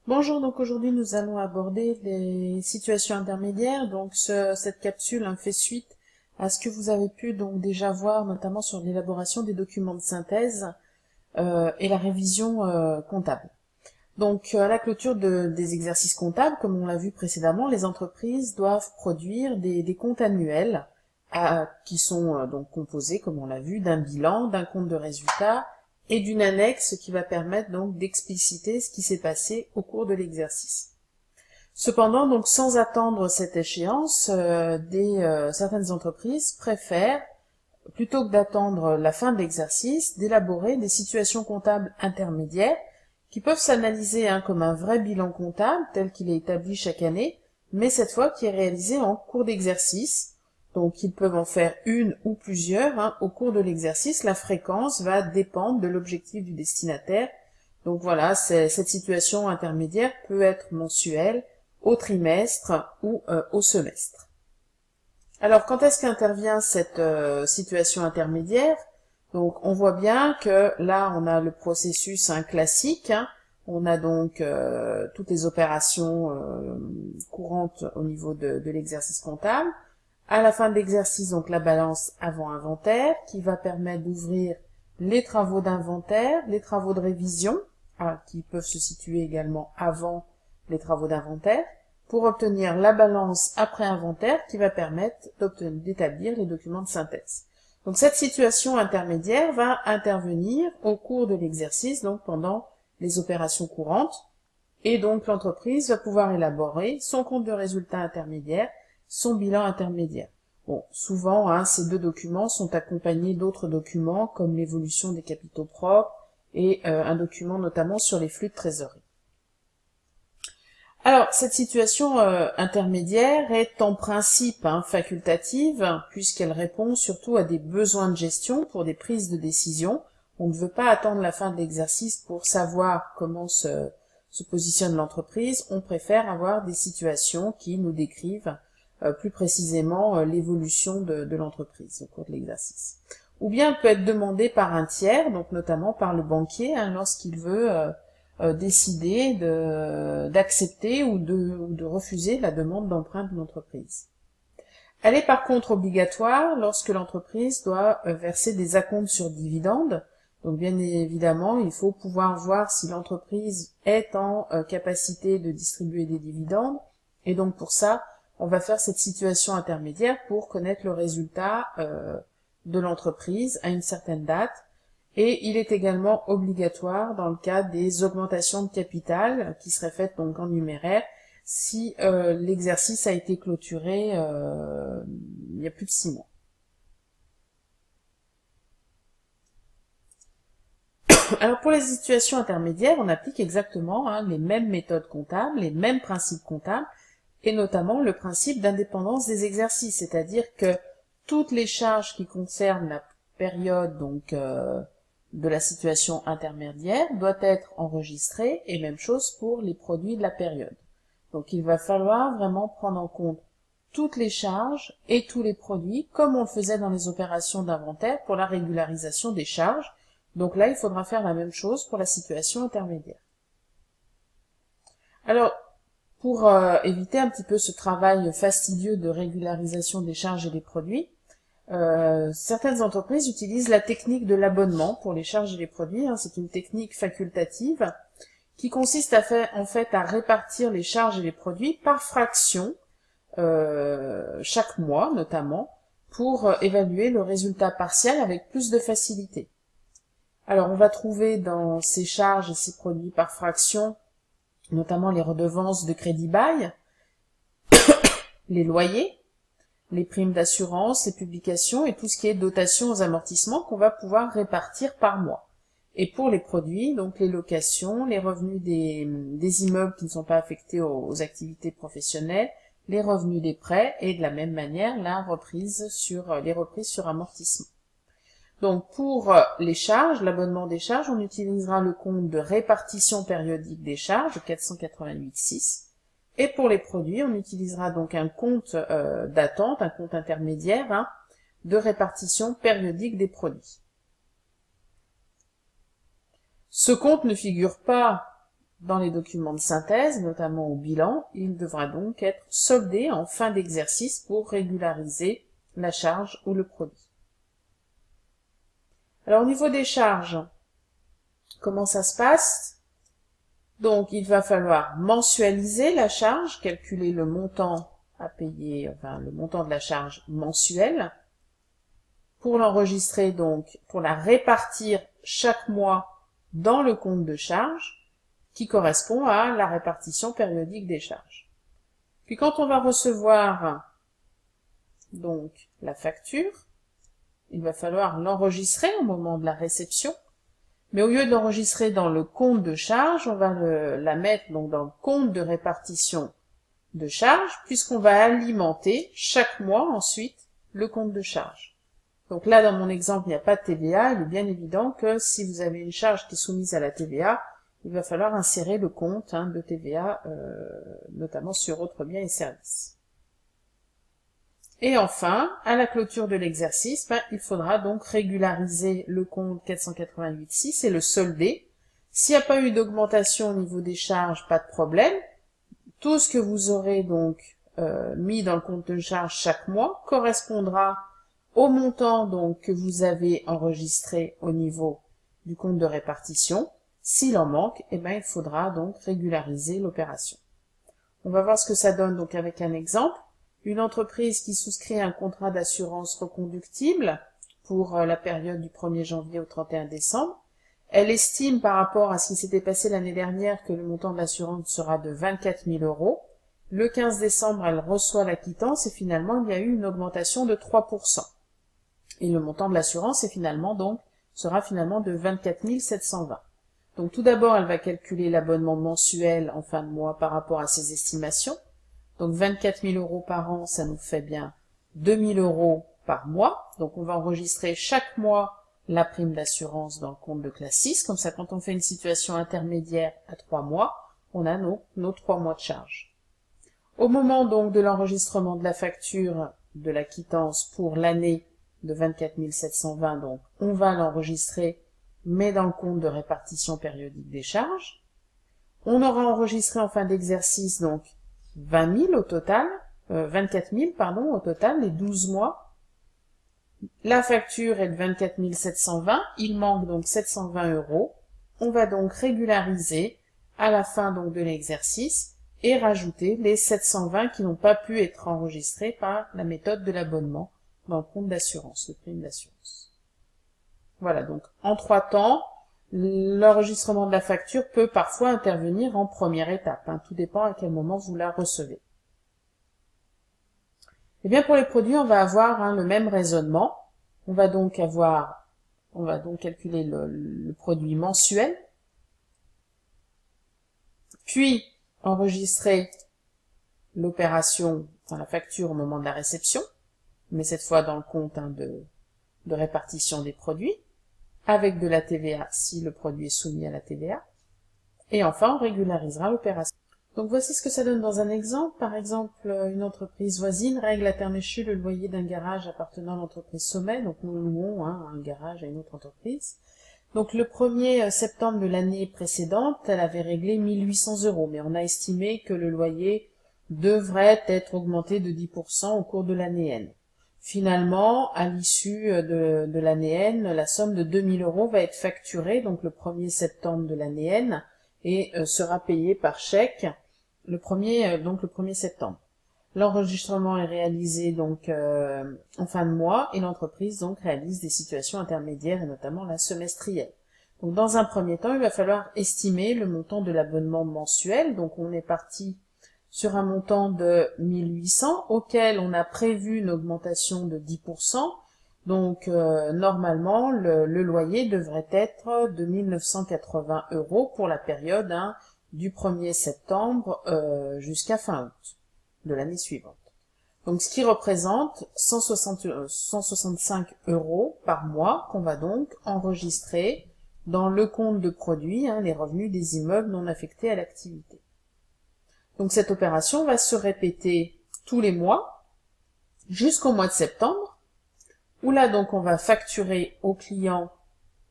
Bonjour, donc aujourd'hui nous allons aborder les situations intermédiaires. Donc cette capsule fait suite à ce que vous avez pu donc déjà voir, notamment sur l'élaboration des documents de synthèse et la révision comptable. Donc à la clôture des exercices comptables, comme on l'a vu précédemment, les entreprises doivent produire des comptes annuels qui sont donc composés, comme on l'a vu, d'un bilan, d'un compte de résultat et d'une annexe qui va permettre donc d'expliciter ce qui s'est passé au cours de l'exercice. Cependant, donc sans attendre cette échéance, certaines entreprises préfèrent, plutôt que d'attendre la fin de l'exercice, d'élaborer des situations comptables intermédiaires qui peuvent s'analyser comme un vrai bilan comptable tel qu'il est établi chaque année, mais cette fois qui est réalisé en cours d'exercice. Donc ils peuvent en faire une ou plusieurs au cours de l'exercice. La fréquence va dépendre de l'objectif du destinataire. Donc voilà, cette situation intermédiaire peut être mensuelle, au trimestre ou au semestre. Alors quand est-ce qu'intervient cette situation intermédiaire? Donc on voit bien que là on a le processus classique, on a donc toutes les opérations courantes au niveau de l'exercice comptable. À la fin de l'exercice, donc la balance avant-inventaire qui va permettre d'ouvrir les travaux d'inventaire, les travaux de révision, qui peuvent se situer également avant les travaux d'inventaire, pour obtenir la balance après inventaire qui va permettre d'établir les documents de synthèse. Donc cette situation intermédiaire va intervenir au cours de l'exercice, donc pendant les opérations courantes, et donc l'entreprise va pouvoir élaborer son compte de résultat intermédiaire, son bilan intermédiaire. Bon, souvent, ces deux documents sont accompagnés d'autres documents comme l'évolution des capitaux propres et un document notamment sur les flux de trésorerie. Alors, cette situation intermédiaire est en principe facultative, puisqu'elle répond surtout à des besoins de gestion pour des prises de décision. On ne veut pas attendre la fin de l'exercice pour savoir comment se positionne l'entreprise. On préfère avoir des situations qui nous décrivent plus précisément l'évolution de l'entreprise au cours de l'exercice. Ou bien elle peut être demandée par un tiers, donc notamment par le banquier, lorsqu'il veut décider d'accepter ou de refuser la demande d'emprunt de l'entreprise. Elle est par contre obligatoire lorsque l'entreprise doit verser des acomptes sur dividendes. Donc bien évidemment, il faut pouvoir voir si l'entreprise est en capacité de distribuer des dividendes. Et donc pour ça, on va faire cette situation intermédiaire pour connaître le résultat de l'entreprise à une certaine date. Et il est également obligatoire dans le cas des augmentations de capital qui seraient faites donc en numéraire si l'exercice a été clôturé il y a plus de 6 mois. Alors pour les situations intermédiaires, on applique exactement les mêmes méthodes comptables, les mêmes principes comptables, et notamment le principe d'indépendance des exercices, c'est-à-dire que toutes les charges qui concernent la période donc de la situation intermédiaire doit être enregistrée, et même chose pour les produits de la période. Donc il va falloir vraiment prendre en compte toutes les charges et tous les produits, comme on le faisait dans les opérations d'inventaire pour la régularisation des charges. Donc là, il faudra faire la même chose pour la situation intermédiaire. Alors, pour éviter un petit peu ce travail fastidieux de régularisation des charges et des produits, certaines entreprises utilisent la technique de l'abonnement pour les charges et les produits. C'est une technique facultative qui consiste en fait à répartir les charges et les produits par fraction chaque mois notamment pour évaluer le résultat partiel avec plus de facilité. Alors on va trouver dans ces charges et ces produits par fraction notamment les redevances de crédit bail, les loyers, les primes d'assurance, les publications et tout ce qui est dotation aux amortissements qu'on va pouvoir répartir par mois. Et pour les produits, donc les locations, les revenus des immeubles qui ne sont pas affectés aux activités professionnelles, les revenus des prêts et de la même manière les reprises sur amortissement. Donc pour les charges, l'abonnement des charges, on utilisera le compte de répartition périodique des charges, 488.6. Et pour les produits, on utilisera donc un compte d'attente, un compte intermédiaire de répartition périodique des produits. Ce compte ne figure pas dans les documents de synthèse, notamment au bilan, il devra donc être soldé en fin d'exercice pour régulariser la charge ou le produit. Alors au niveau des charges, comment ça se passe? Donc il va falloir mensualiser la charge, calculer le montant à payer, enfin le montant de la charge mensuelle, pour l'enregistrer donc, pour la répartir chaque mois dans le compte de charge, qui correspond à la répartition périodique des charges. Puis quand on va recevoir donc la facture, il va falloir l'enregistrer au moment de la réception, mais au lieu de l'enregistrer dans le compte de charge, on va la mettre donc dans le compte de répartition de charge, puisqu'on va alimenter chaque mois ensuite le compte de charge. Donc là, dans mon exemple, il n'y a pas de TVA, il est bien évident que si vous avez une charge qui est soumise à la TVA, il va falloir insérer le compte de TVA, notamment sur autres biens et services. Et enfin, à la clôture de l'exercice, il faudra donc régulariser le compte 488.6 et le solder. S'il n'y a pas eu d'augmentation au niveau des charges, pas de problème. Tout ce que vous aurez donc mis dans le compte de charge chaque mois correspondra au montant donc que vous avez enregistré au niveau du compte de répartition. S'il en manque, il faudra donc régulariser l'opération. On va voir ce que ça donne donc avec un exemple. Une entreprise qui souscrit un contrat d'assurance reconductible pour la période du 1er janvier au 31 décembre. Elle estime par rapport à ce qui s'était passé l'année dernière que le montant de l'assurance sera de 24 000 €. Le 15 décembre, elle reçoit la quittance et finalement, il y a eu une augmentation de 3%. Et le montant de l'assurance sera finalement de 24 720. Donc tout d'abord, elle va calculer l'abonnement mensuel en fin de mois par rapport à ses estimations. Donc 24 000 € par an, ça nous fait bien 2 000 € par mois. Donc on va enregistrer chaque mois la prime d'assurance dans le compte de classe 6. Comme ça, quand on fait une situation intermédiaire à 3 mois, on a nos 3 mois de charge. Au moment donc de l'enregistrement de la facture de la quittance pour l'année de 24 720, donc on va l'enregistrer, mais dans le compte de répartition périodique des charges. On aura enregistré en fin d'exercice donc 24 000 au total, les 12 mois. La facture est de 24 720, il manque donc 720 €. On va donc régulariser à la fin donc de l'exercice et rajouter les 720 qui n'ont pas pu être enregistrés par la méthode de l'abonnement dans le compte d'assurance, le prime d'assurance. Voilà, donc en 3 temps, l'enregistrement de la facture peut parfois intervenir en première étape. Tout dépend à quel moment vous la recevez. Et bien pour les produits, on va avoir le même raisonnement. On va donc calculer le produit mensuel, puis enregistrer l'opération, la facture au moment de la réception, mais cette fois dans le compte de répartition des produits, avec de la TVA si le produit est soumis à la TVA, et enfin on régularisera l'opération. Donc voici ce que ça donne dans un exemple. Par exemple, une entreprise voisine règle à terme échu le loyer d'un garage appartenant à l'entreprise Sommet, donc nous louons un garage à une autre entreprise. Donc le 1er septembre de l'année précédente, elle avait réglé 1 800 €, mais on a estimé que le loyer devrait être augmenté de 10% au cours de l'année N. Finalement, à l'issue de l'année N, la somme de 2 000 € va être facturée, donc le 1er septembre de l'année N, et sera payée par chèque le 1er septembre. L'enregistrement est réalisé donc en fin de mois et l'entreprise donc réalise des situations intermédiaires et notamment la semestrielle. Donc dans un premier temps, il va falloir estimer le montant de l'abonnement mensuel. Donc on est parti sur un montant de 1 800 auquel on a prévu une augmentation de 10%. Donc normalement, le loyer devrait être de 1 980 € pour la période du 1er septembre jusqu'à fin août de l'année suivante. Donc ce qui représente 165 € par mois qu'on va donc enregistrer dans le compte de produits, les revenus des immeubles non affectés à l'activité. Donc cette opération va se répéter tous les mois jusqu'au mois de septembre, où là donc on va facturer au client,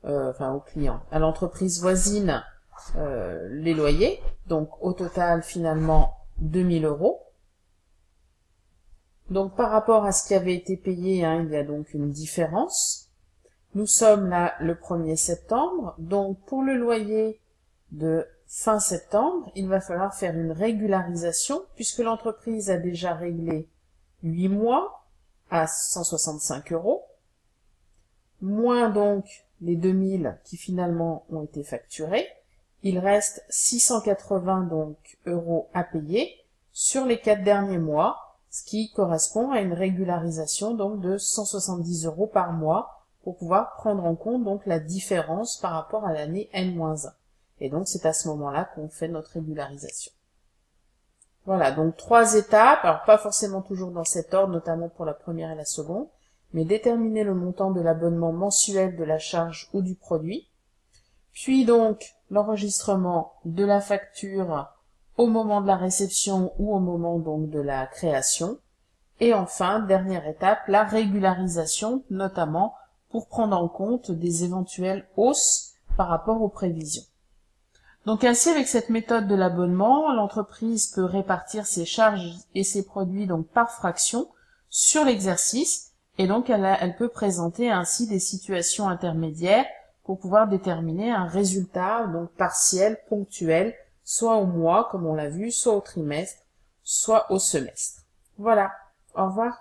à l'entreprise voisine les loyers. Donc au total finalement 2000 €. Donc par rapport à ce qui avait été payé, hein, il y a donc une différence. Nous sommes là le 1er septembre, donc pour le loyer de fin septembre, il va falloir faire une régularisation puisque l'entreprise a déjà réglé 8 mois à 165 €, moins donc les 2000 qui finalement ont été facturés. Il reste 680 donc € à payer sur les 4 derniers mois, ce qui correspond à une régularisation donc de 170 € par mois pour pouvoir prendre en compte donc la différence par rapport à l'année N-1. Et donc c'est à ce moment-là qu'on fait notre régularisation. Voilà, donc 3 étapes, alors pas forcément toujours dans cet ordre, notamment pour la première et la seconde, mais déterminer le montant de l'abonnement mensuel de la charge ou du produit, puis donc l'enregistrement de la facture au moment de la réception ou au moment donc de la création, et enfin, dernière étape, la régularisation, notamment pour prendre en compte des éventuelles hausses par rapport aux prévisions. Donc ainsi, avec cette méthode de l'abonnement, l'entreprise peut répartir ses charges et ses produits donc par fraction sur l'exercice, et donc elle peut présenter ainsi des situations intermédiaires pour pouvoir déterminer un résultat donc partiel, ponctuel, soit au mois, comme on l'a vu, soit au trimestre, soit au semestre. Voilà, au revoir.